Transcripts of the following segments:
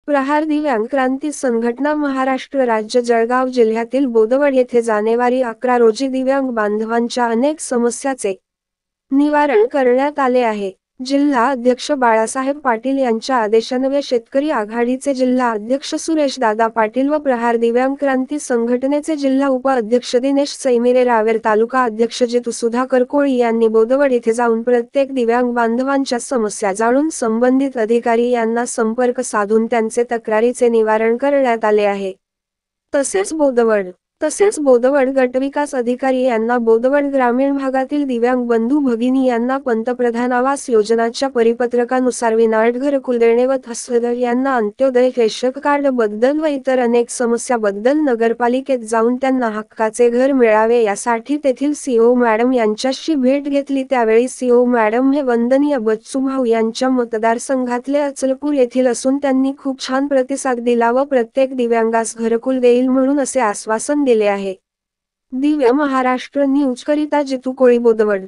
प्रहार दिव्यांग क्रांती संघटना महाराष्ट्र राज्य जळगाव जिल्ह्यातील बोदवड येथे जानेवारी 11 रोजी दिव्यांग बांधवांच्या अनेक समस्याचे निवारण करण्यात आले आहे। जिल्हा अध्यक्ष बाळासाहेब पाटील यांच्या आदेशान्वये शेतकरी आघाडीचे जिल्हा अध्यक्ष सुरेश दादा पाटील व प्रहार दिव्यांग क्रांती संघटनेचे जिल्हा उपाध्यक्ष दिनेश सैमिरे रावेर तालुका अध्यक्ष जितू सुधाकर कोळी यांनी बोदवड येथे जाऊन प्रत्येक दिव्यांग बांधवांच्या समस्या जाणून संबंधित अधिकारी यांना संपर्क साधून त्यांचे तक्रारीचे निवारण करण्यात आले आहे। तसेच बोदवड गटविकास अधिकारी यांना बोदवड ग्रामीण भागातील दिव्यांग बंधू भगिनी यांना पंतप्रधान आवास योजनाच्या परिपत्रकानुसार विनाअट घरकुल देणे व तहसीलदार यांना अंत्योदय रेशन कार्ड बद्दल व इतर अनेक समस्याबद्दल नगरपालिकेत जाऊन त्यांना हक्काचे घर मिळावे यासाठी तेथील सीओ मॅडम यांच्याशी भेट घेतली। त्यावेळी सीओ मॅडम हे वंदनीय बच्चूभाऊ यांच्या मतदारसंघातले अचलपूर येथील असून त्यांनी खूप छान प्रतिसाद दिला व प्रत्येक दिव्यांगास घरकुल देईल म्हणून असे आश्वासन दिले आहे। दिव्य महाराष्ट्र न्यूज करिता जितू कोळी बोदवड।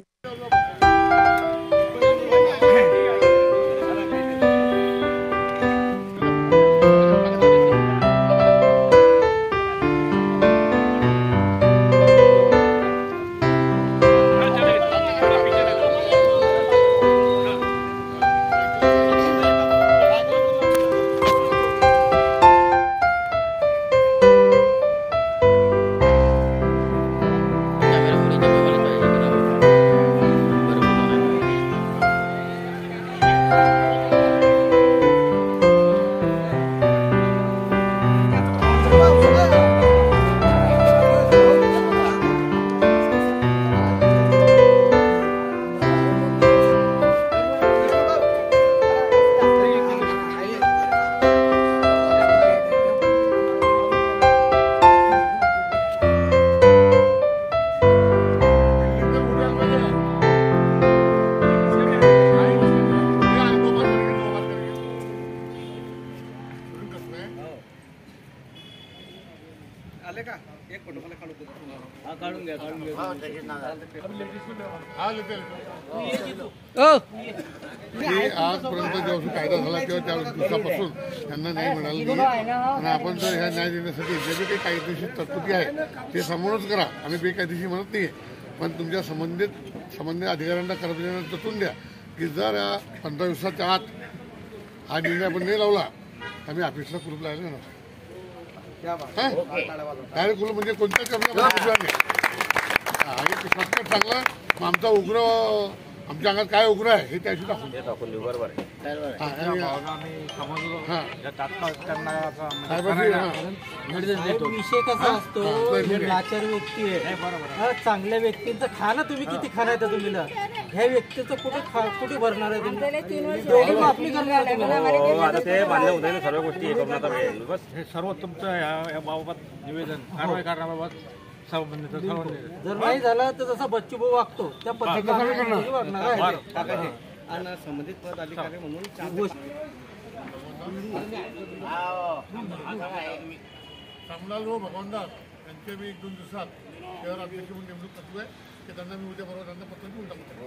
आले का एक फोटो मला काढून दे। काढून घ्या आजपर्यंत जेव्हा कायदा झाला तेव्हा त्या दिवसापासून त्यांना न्याय मिळाला नाही आणि आपण जर ह्या न्याय देण्यासाठी जे काही कायदेशीर तरतुदी आहे ते समोरच करा। आम्ही बेकायदेशीर म्हणत नाही, पण तुमच्या संबंधित अधिकाऱ्यांना कर्मचाऱ्यांना तटून द्या की जर 15 दिवसाच्या आत हा निर्णय आपण नाही लावला आम्ही ऑफिसला कुलूप लावायला ना डायरेक्ट कुलूप म्हणजे कोणत्या कर्मचारी चांगला आमचा उग्र आमच्या अंगात काय उग्र आहे हे त्याशी दाखवून देऊ। बरोबर विषय कसा असतो, लाचार व्यक्ती आहे, चांगल्या व्यक्तींचं खाना तुम्ही किती खाणार तुम्ही ह्या व्यक्तीचं कुठे भरणार आहे तुम्ही आपली करणार ते मान्य होत आहे सर्व गोष्टी बस हे सर्व तुमचं याबाबत निवेदन कारवाई करण्याबाबत जर नाही झालं तर जसा बच्चू भाऊ वागतो त्या पद्धतीने संबंधित पद अधिकारी म्हणून श्यामलाल भगवानदास यांचे मी 1-2 दिवसात शहर अध्यक्ष म्हणून नेमणूक करतोय की त्यांना मी उद्या बरोबर त्यांना पत्र देऊन टाकतो।